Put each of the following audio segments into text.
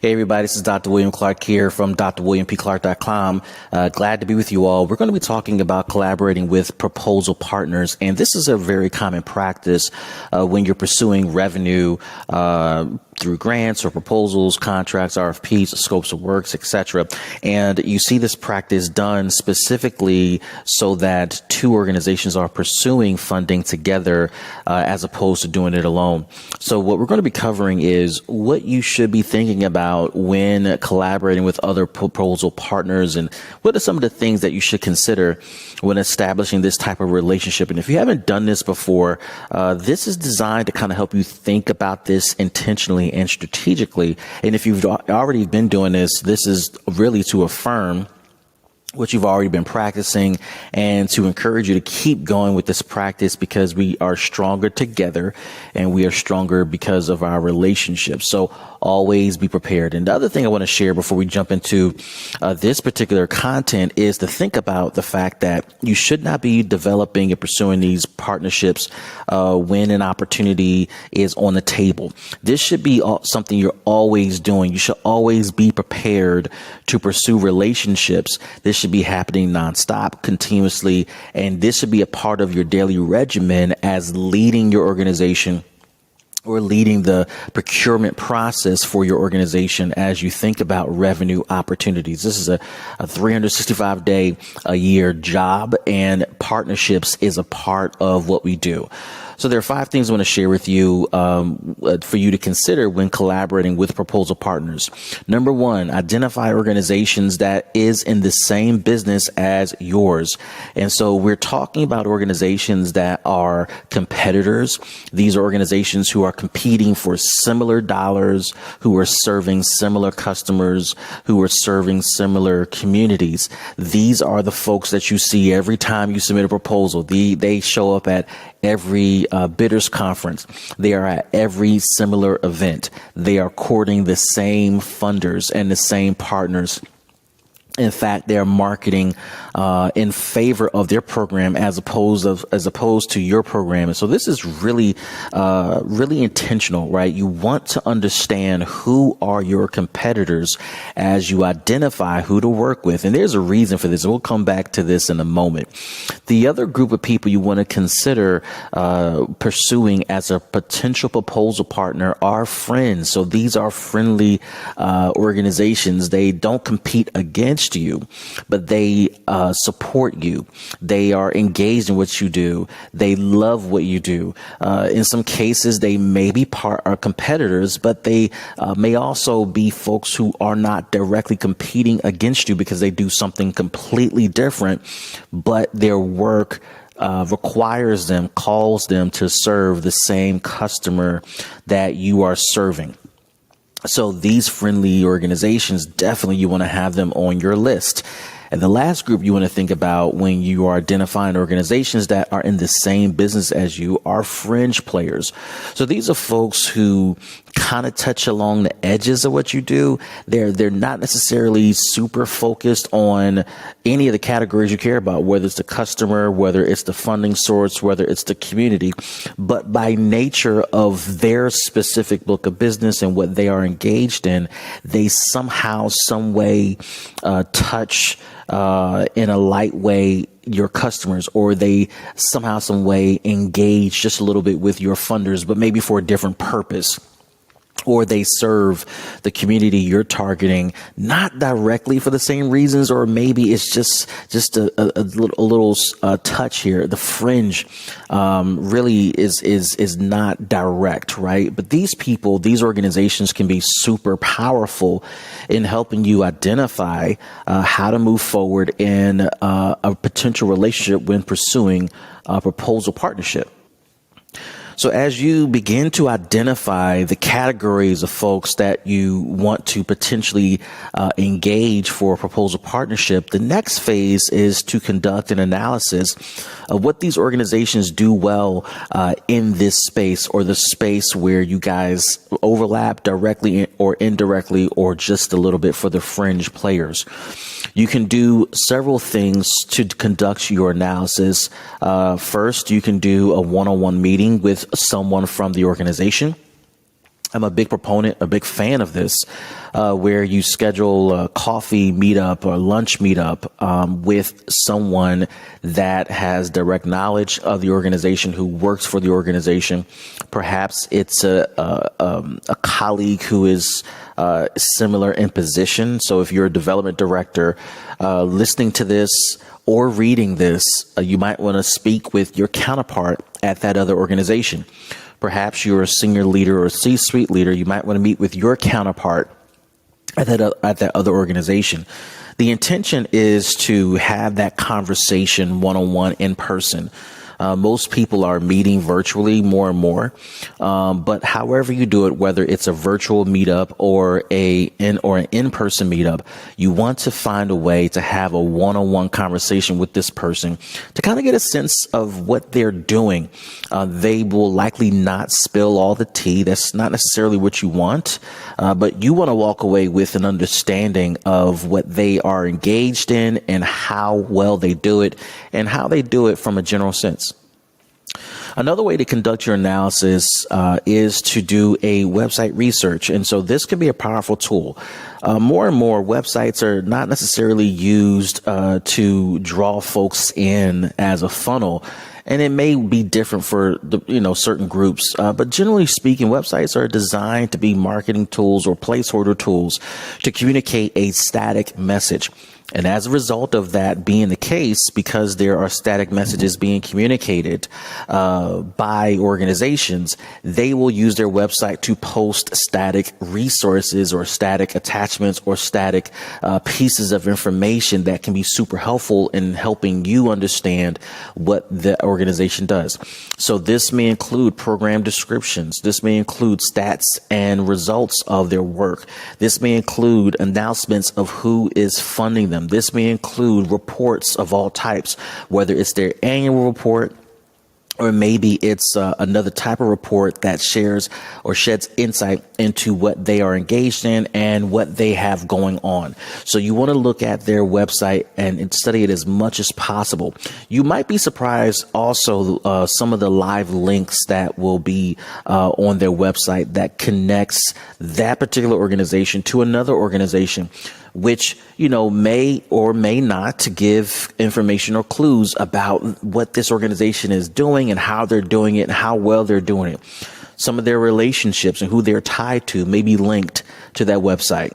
Hey everybody, this is Dr. William Clark here from drwilliampclark.com. Glad to be with you all. We're going to be talking about collaborating with proposal partners, and this is a very common practice when you're pursuing revenue through grants or proposals, contracts, RFPs, scopes of works, etc. And you see this practice done specifically so that two organizations are pursuing funding together as opposed to doing it alone. So what we're going to be covering is what you should be thinking about when collaborating with other proposal partners, and what are some of the things that you should consider when establishing this type of relationship. And if you haven't done this before, this is designed to kind of help you think about this intentionally and strategically. And if you've already been doing this, this is really to affirm what you've already been practicing and to encourage you to keep going with this practice, because we are stronger together and we are stronger because of our relationship. So always be prepared. And the other thing I want to share before we jump into this particular content is to think about the fact that you should not be developing and pursuing these partnerships when an opportunity is on the table. This should be something you're always doing. You should always be prepared to pursue relationships. This should be happening nonstop, continuously, and this should be a part of your daily regimen as leading your organization or leading the procurement process for your organization as you think about revenue opportunities. This is a 365-day a year job, and partnerships is a part of what we do. So there are 5 things I want to share with you for you to consider when collaborating with proposal partners. Number 1, identify organizations that is in the same business as yours. And so we're talking about organizations that are competitors. These are organizations who are competing for similar dollars, who are serving similar customers, who are serving similar communities. These are the folks that you see every time you submit a proposal. They show up at every bidders conference. They are at every similar event. They are courting the same funders and the same partners. In fact, they're marketing in favor of their program as opposed to your program. And so this is really intentional, right? You want to understand who are your competitors as you identify who to work with. And there's a reason for this. And we'll come back to this in a moment. The other group of people you want to consider pursuing as a potential proposal partner are friends. So these are friendly organizations. They don't compete against you, but they support you. They are engaged in what you do. They love what you do. In some cases, they may be competitors, but they may also be folks who are not directly competing against you because they do something completely different, but their work calls them to serve the same customer that you are serving. So these friendly organizations, definitely you want to have them on your list. And the last group you want to think about when you are identifying organizations that are in the same business as you are fringe players. So these are folks who kind of touch along the edges of what you do. They're not necessarily super focused on any of the categories you care about, whether it's the customer, whether it's the funding source, whether it's the community, but by nature of their specific book of business and what they are engaged in, they somehow, some way touch in a light way your customers, or they somehow, some way engage just a little bit with your funders, but maybe for a different purpose. Or they serve the community you're targeting, not directly for the same reasons, or maybe it's just a little touch here. The fringe really is not direct, right? But these people, these organizations can be super powerful in helping you identify how to move forward in a potential relationship when pursuing a proposal partnership. So as you begin to identify the categories of folks that you want to potentially engage for a proposal partnership, the next phase is to conduct an analysis of what these organizations do well in this space, or the space where you guys overlap directly or indirectly, or just a little bit for the fringe players. You can do several things to conduct your analysis. First, you can do a one-on-one meeting with someone from the organization. I'm a big proponent, a big fan of this, where you schedule a coffee meetup or lunch meetup with someone that has direct knowledge of the organization, who works for the organization. Perhaps it's a colleague who is similar in position. So if you're a development director listening to this or reading this, you might want to speak with your counterpart at that other organization. Perhaps you're a senior leader or a C-suite leader. You might want to meet with your counterpart at that other organization. The intention is to have that conversation one-on-one in person. Most people are meeting virtually more and more. But however you do it, whether it's a virtual meetup or an in-person meetup, you want to find a way to have a one-on-one conversation with this person to kind of get a sense of what they're doing. They will likely not spill all the tea. That's not necessarily what you want. But you want to walk away with an understanding of what they are engaged in and how well they do it and how they do it from a general sense. Another way to conduct your analysis is to do a website research. And so this can be a powerful tool. More and more websites are not necessarily used to draw folks in as a funnel. And it may be different for certain groups. But generally speaking, websites are designed to be marketing tools or placeholder tools to communicate a static message. And as a result of that being the case, because there are static messages being communicated by organizations, they will use their website to post static resources or static attachments or static pieces of information that can be super helpful in helping you understand what the organization does. So this may include program descriptions. This may include stats and results of their work. This may include announcements of who is funding them. This may include reports of all types, whether it's their annual report, or maybe it's another type of report that shares or sheds insight into what they are engaged in and what they have going on. So you want to look at their website and study it as much as possible. You might be surprised also some of the live links that will be on their website that connects that particular organization to another organization, which, may or may not give information or clues about what this organization is doing and how they're doing it and how well they're doing it. Some of their relationships and who they're tied to may be linked to that website.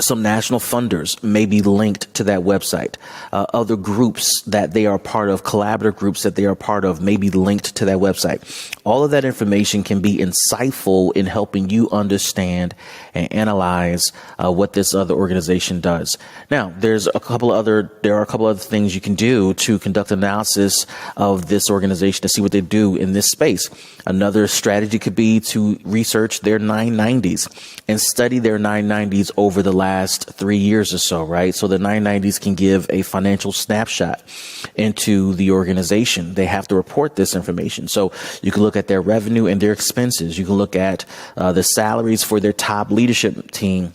Some national funders may be linked to that website. Other groups that they are part of, collaborative groups that they are part of, may be linked to that website. All of that information can be insightful in helping you understand and analyze what this other organization does. Now, there are a couple other things you can do to conduct analysis of this organization to see what they do in this space. Another strategy could be to research their 990s and study their 990s over the last 3 years or so, right? So the 990s can give a financial snapshot into the organization. They have to report this information. So you can look at their revenue and their expenses. You can look at the salaries for their top leadership team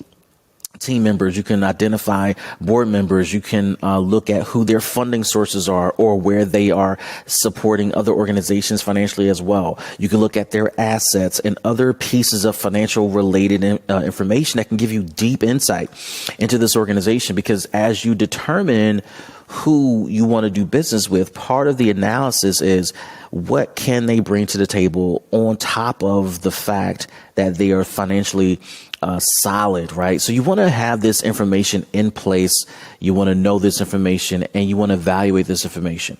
members. You can identify board members. You can look at who their funding sources are or where they are supporting other organizations financially as well. You can look at their assets and other pieces of financial related information that can give you deep insight into this organization, because as you determine who you want to do business with, part of the analysis is what can they bring to the table on top of the fact that they are financially solid, right? So you want to have this information in place. You want to know this information and you want to evaluate this information.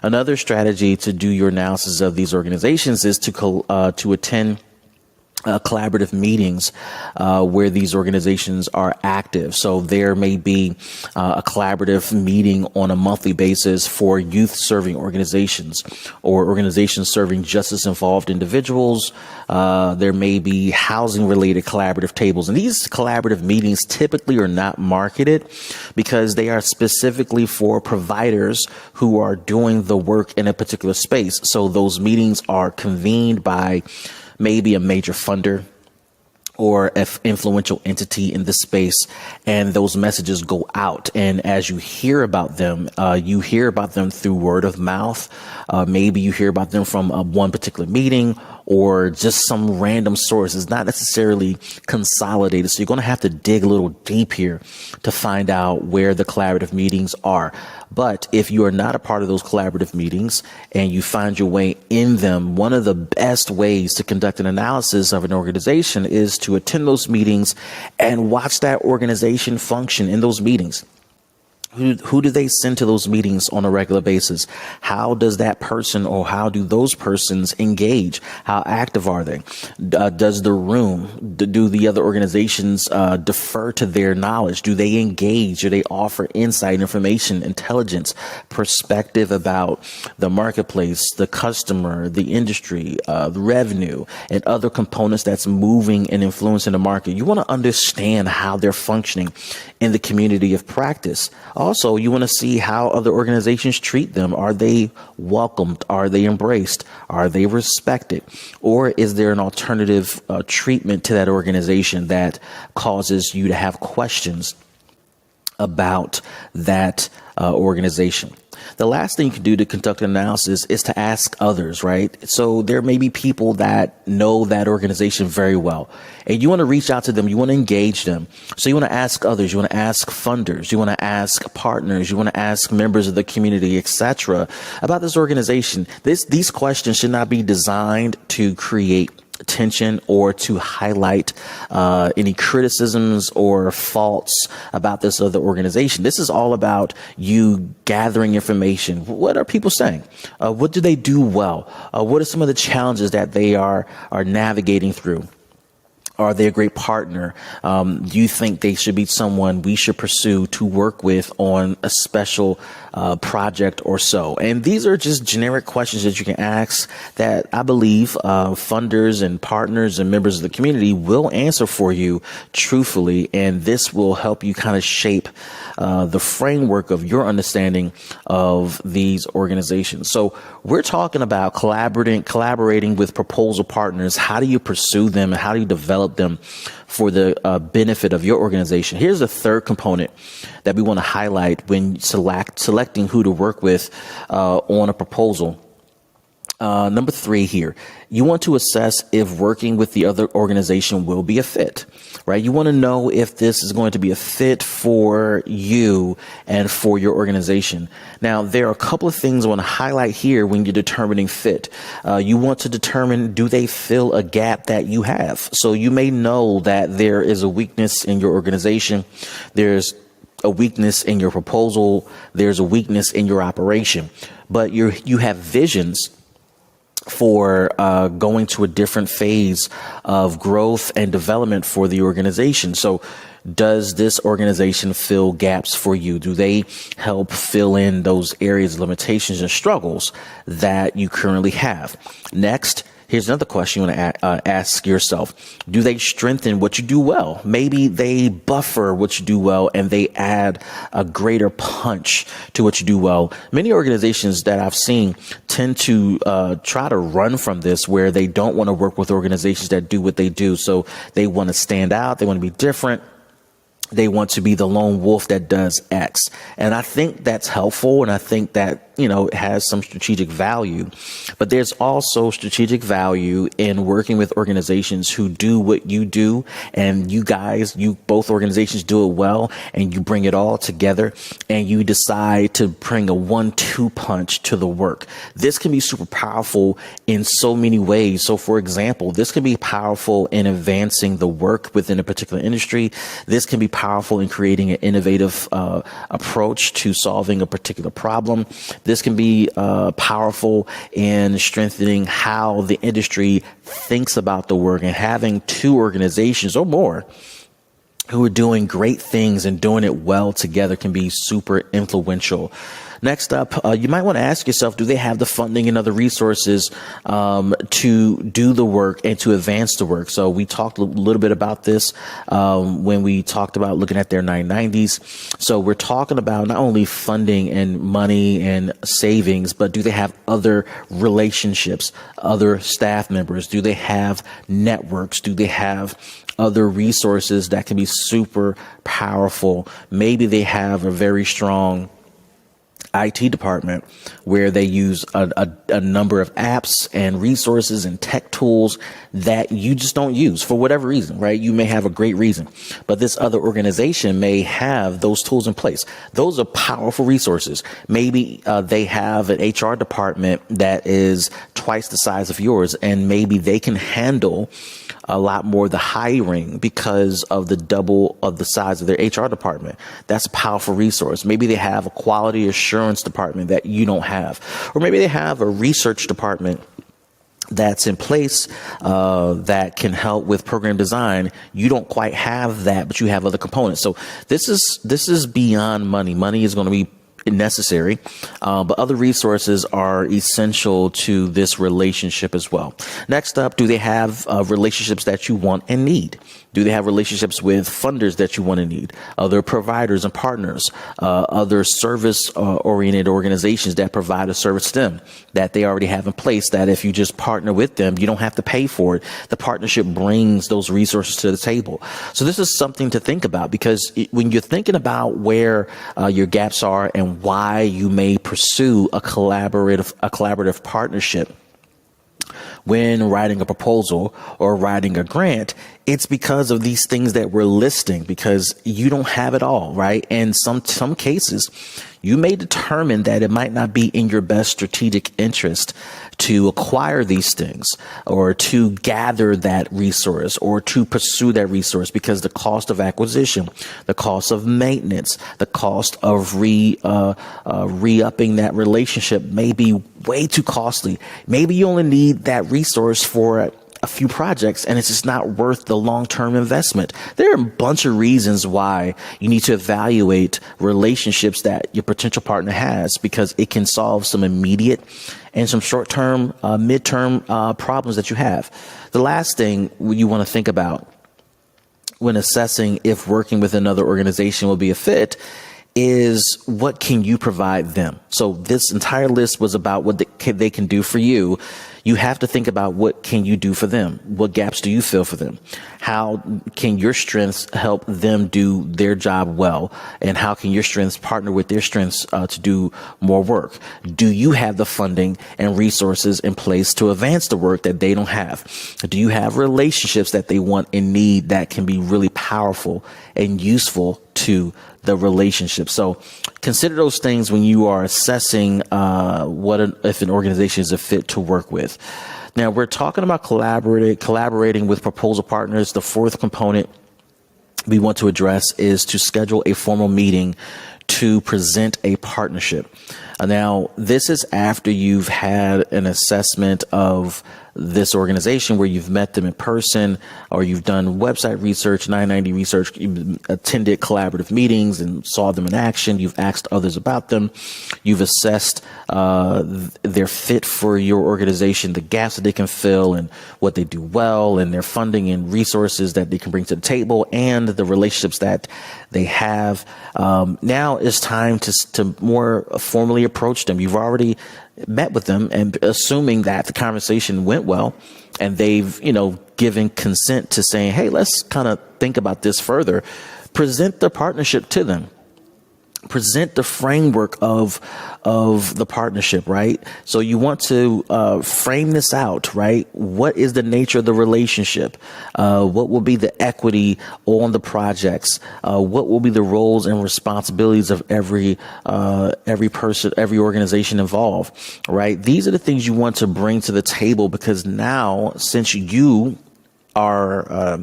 Another strategy to do your analysis of these organizations is to attend collaborative meetings where these organizations are active. So there may be a collaborative meeting on a monthly basis for youth serving organizations or organizations serving justice involved individuals. There may be housing related collaborative tables. And these collaborative meetings typically are not marketed because they are specifically for providers who are doing the work in a particular space. So those meetings are convened by maybe a major funder or an influential entity in the space, and those messages go out. And as you hear about them through word of mouth. Maybe you hear about them from one particular meeting, or just some random source. It's not necessarily consolidated. So you're going to have to dig a little deep here to find out where the collaborative meetings are. But if you are not a part of those collaborative meetings and you find your way in them, one of the best ways to conduct an analysis of an organization is to attend those meetings and watch that organization function in those meetings. Who do they send to those meetings on a regular basis? How does that person or how do those persons engage? How active are they? Does the room, do the other organizations defer to their knowledge? Do they engage? Do they offer insight, information, intelligence, perspective about the marketplace, the customer, the industry, the revenue, and other components that's moving and influencing the market? You want to understand how they're functioning in the community of practice. Also, you want to see how other organizations treat them. Are they welcomed? Are they embraced? Are they respected? Or is there an alternative treatment to that organization that causes you to have questions about that organization? The last thing you can do to conduct an analysis is to ask others, right? So there may be people that know that organization very well, and you want to reach out to them. You want to engage them. So you want to ask others. You want to ask funders. You want to ask partners. You want to ask members of the community, etc., about this organization. These questions should not be designed to create tension or to highlight any criticisms or faults about this other organization. This is all about you gathering information. What are people saying? What do they do well? What are some of the challenges that they are navigating through? Are they a great partner? Do you think they should be someone we should pursue to work with on a special project or so? And these are just generic questions that you can ask that I believe funders and partners and members of the community will answer for you truthfully. And this will help you kind of shape the framework of your understanding of these organizations. So we're talking about collaborating with proposal partners. How do you pursue them and how do you develop them for the benefit of your organization? Here's the third component that we want to highlight when selecting who to work with on a proposal. Number 3 here, you want to assess if working with the other organization will be a fit, right? You want to know if this is going to be a fit for you and for your organization. Now, there are a couple of things I want to highlight here when you're determining fit. You want to determine, do they fill a gap that you have? So you may know that there is a weakness in your organization. There's a weakness in your proposal. There's a weakness in your operation, but you have visions for going to a different phase of growth and development for the organization. So does this organization fill gaps for you? Do they help fill in those areas, limitations, and struggles that you currently have? Next, here's another question you want to ask yourself. Do they strengthen what you do well? Maybe they buffer what you do well and they add a greater punch to what you do well. Many organizations that I've seen tend to try to run from this, where they don't want to work with organizations that do what they do. So they want to stand out. They want to be different. They want to be the lone wolf that does X. And I think that's helpful. And I think that, it has some strategic value, but there's also strategic value in working with organizations who do what you do. And both organizations do it well, and you bring it all together and you decide to bring a 1-2 punch to the work. This can be super powerful in so many ways. So for example, this can be powerful in advancing the work within a particular industry. This can be powerful in creating an innovative approach to solving a particular problem. This can be powerful in strengthening how the industry thinks about the work, and having 2 organizations or more who are doing great things and doing it well together can be super influential. Next up, you might want to ask yourself, do they have the funding and other resources to do the work and to advance the work? So we talked a little bit about this when we talked about looking at their 990s. So we're talking about not only funding and money and savings, but do they have other relationships, other staff members? Do they have networks? Do they have other resources that can be super powerful? Maybe they have a very strong IT department where they use a number of apps and resources and tech tools that you just don't use for whatever reason, right? You may have a great reason, but this other organization may have those tools in place. Those are powerful resources. Maybe they have an HR department that is twice the size of yours, and maybe they can handle a lot more of the hiring because of the double of the size of their HR department. That's a powerful resource. Maybe they have a quality assurance department that you don't have, or maybe they have a research department that's in place that can help with program design. You don't quite have that, but you have other components. So this is beyond money. Money is going to be necessary, but other resources are essential to this relationship as well. Next up, do they have relationships that you want and need? Do they have relationships with funders that you want and need? Other providers and partners, other service-oriented organizations that provide a service to them that they already have in place, that if you just partner with them, you don't have to pay for it. The partnership brings those resources to the table. So this is something to think about, because when you're thinking about where your gaps are and why you may pursue a collaborative partnership when writing a proposal or writing a grant, it's because of these things that we're listing, because you don't have it all, right? And some cases, you may determine that it might not be in your best strategic interest to acquire these things, or to gather that resource, or to pursue that resource, because the cost of acquisition, the cost of maintenance, the cost of re-upping that relationship may be way too costly. Maybe you only need that resource for a few projects, and it's just not worth the long-term investment. There are a bunch of reasons why you need to evaluate relationships that your potential partner has, because it can solve some immediate and some short-term, mid-term problems that you have. The last thing you want to think about when assessing if working with another organization will be a fit is, what can you provide them? So this entire list was about what they can do for you. You have to think about, what can you do for them? What gaps do you fill for them? How can your strengths help them do their job well? And how can your strengths partner with their strengths to do more work? Do you have the funding and resources in place to advance the work that they don't have? Do you have relationships that they want and need that can be really powerful and useful to the relationship? So consider those things when you are assessing if an organization is a fit to work with. Now, we're talking about collaborating with proposal partners. The fourth component we want to address is to schedule a formal meeting to present a partnership. Now, this is after you've had an assessment of this organization, where you've met them in person, or you've done website research, 990 research, you've attended collaborative meetings and saw them in action. You've asked others about them. You've assessed their fit for your organization, the gaps that they can fill and what they do well, and their funding and resources that they can bring to the table, and the relationships that they have. Now it's time to more formally approach them. You've already met with them, and assuming that the conversation went well and they've, given consent to saying, hey, let's kind of think about this further, present the partnership to them. Present the framework of the partnership, right? So you want to frame this out, right? What is the nature of the relationship? What will be the equity on the projects? What will be the roles and responsibilities of every person, every organization involved, right? These are the things you want to bring to the table, because now, since you are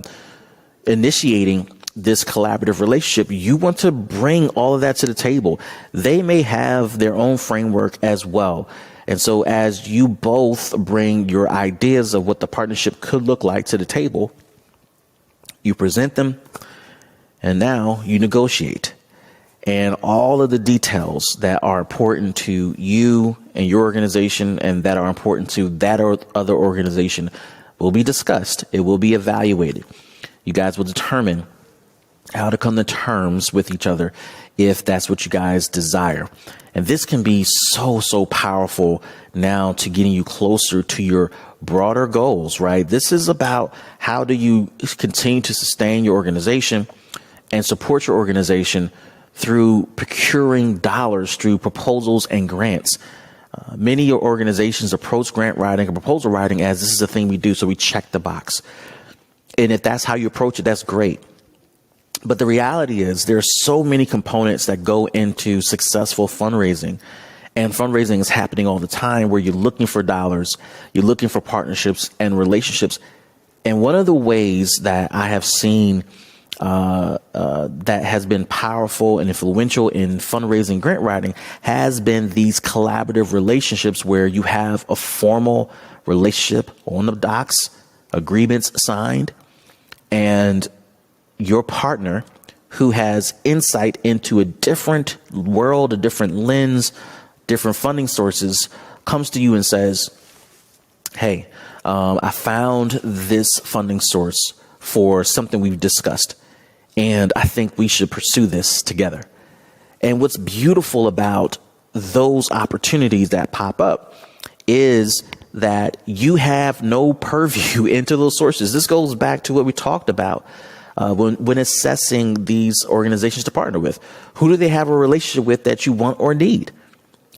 initiating this collaborative relationship, you want to bring all of that to the table. They may have their own framework as well. And so as you both bring your ideas of what the partnership could look like to the table, you present them, and now you negotiate. And all of the details that are important to you and your organization, and that are important to that or other organization, will be discussed. It will be evaluated. You guys will determine how to come to terms with each other if that's what you guys desire. And this can be so powerful now to getting you closer to your broader goals, right? This is about, how do you continue to sustain your organization and support your organization through procuring dollars through proposals and grants. Many organizations approach grant writing or proposal writing as this is a thing we do, so we check the box. And if that's how you approach it, that's great. But the reality is there's so many components that go into successful fundraising. And fundraising is happening all the time where you're looking for dollars, you're looking for partnerships and relationships. And one of the ways that I have seen that has been powerful and influential in fundraising grant writing has been these collaborative relationships where you have a formal relationship on the docs, agreements signed, and your partner who has insight into a different world, a different lens, different funding sources comes to you and says, hey, I found this funding source for something we've discussed, and I think we should pursue this together. And what's beautiful about those opportunities that pop up is that you have no purview into those sources. This goes back to what we talked about when assessing these organizations to partner with. Who do they have a relationship with that you want or need?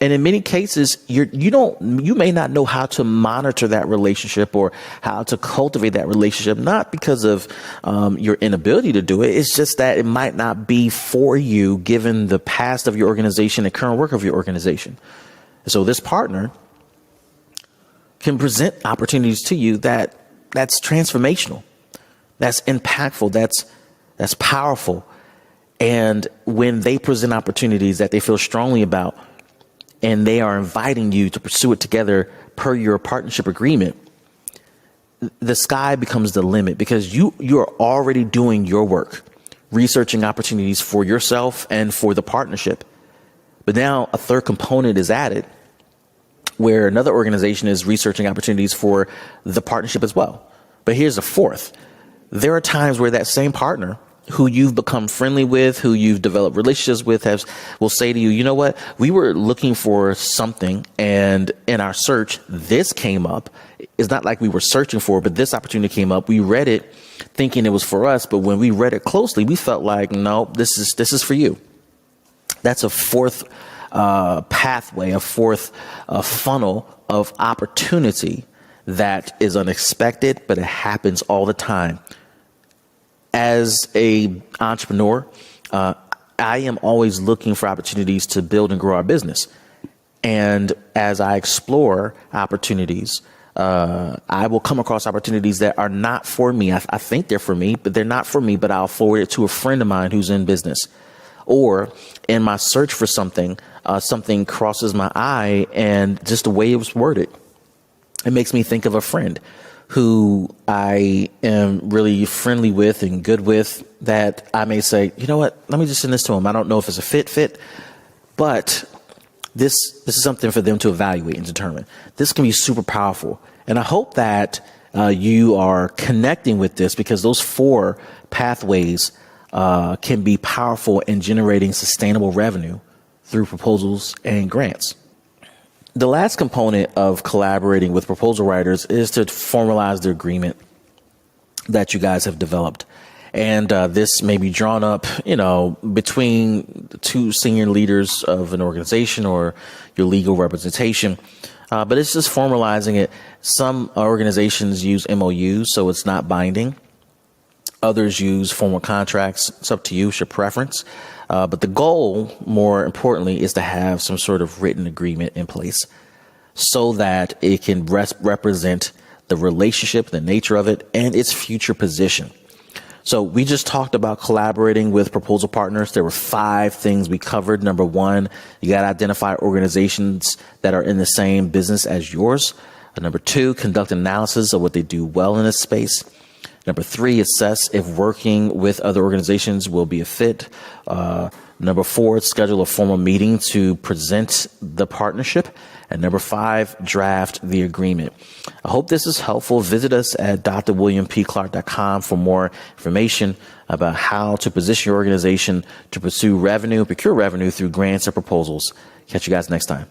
And in many cases, you may not know how to monitor that relationship or how to cultivate that relationship, not because of your inability to do it. It's just that it might not be for you given the past of your organization and current work of your organization. So this partner can present opportunities to you that's transformational, that's impactful, that's powerful. And when they present opportunities that they feel strongly about, and they are inviting you to pursue it together per your partnership agreement, the sky becomes the limit because you're already doing your work, researching opportunities for yourself and for the partnership. But now a third component is added where another organization is researching opportunities for the partnership as well. But here's a fourth. There are times where that same partner who you've become friendly with, who you've developed relationships with, will say to you, you know what, we were looking for something, and in our search, this came up. It's not like we were searching for it, but this opportunity came up. We read it thinking it was for us, but when we read it closely, we felt like, no, this is for you. That's a fourth pathway, a fourth funnel of opportunity that is unexpected, but it happens all the time. As a entrepreneur, I am always looking for opportunities to build and grow our business. And as I explore opportunities, I will come across opportunities that are not for me. I think they're for me, but they're not for me, but I'll forward it to a friend of mine who's in business. Or in my search for something, something crosses my eye, and just the way it was worded, it makes me think of a friend who I am really friendly with and good with, that I may say, you know what, let me just send this to him. I don't know if it's a fit, but this is something for them to evaluate and determine. This can be super powerful. And I hope that you are connecting with this, because those four pathways can be powerful in generating sustainable revenue through proposals and grants. The last component of collaborating with proposal writers is to formalize the agreement that you guys have developed. And this may be drawn up, between two senior leaders of an organization or your legal representation. But it's just formalizing it. Some organizations use MOUs, so it's not binding. Others use formal contracts. It's up to you, it's your preference. But the goal, more importantly, is to have some sort of written agreement in place so that it can represent the relationship, the nature of it, and its future position. So we just talked about collaborating with proposal partners. There were 5 things we covered. Number 1, you got to identify organizations that are in the same business as yours. Number 2, conduct analysis of what they do well in this space. Number 3, assess if working with other organizations will be a fit. Number 4, schedule a formal meeting to present the partnership. And number 5, draft the agreement. I hope this is helpful. Visit us at drwilliampclark.com for more information about how to position your organization to pursue revenue, procure revenue through grants or proposals. Catch you guys next time.